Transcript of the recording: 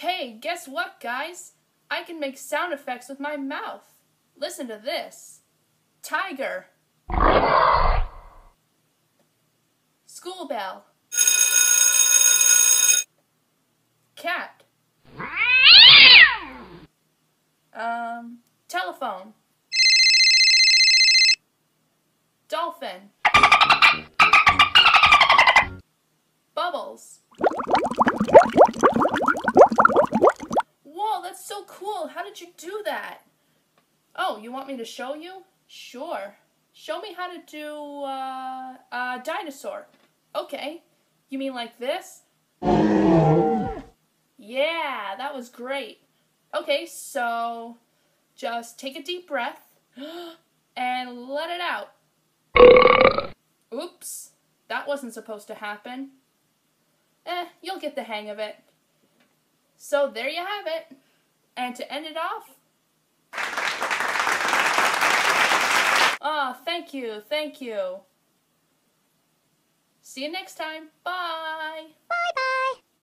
Hey, guess what, guys? I can make sound effects with my mouth. Listen to this. Tiger. School bell. Cat. Telephone. Dolphin. Bubbles. Whoa, that's so cool. How did you do that? Oh, you want me to show you? Sure. Show me how to do a dinosaur. Okay. You mean like this? Yeah, that was great. Okay, so just take a deep breath and let it out. Oops, that wasn't supposed to happen. You'll get the hang of it. So there you have it. And to end it off, thank you. See you next time. Bye. Bye-bye.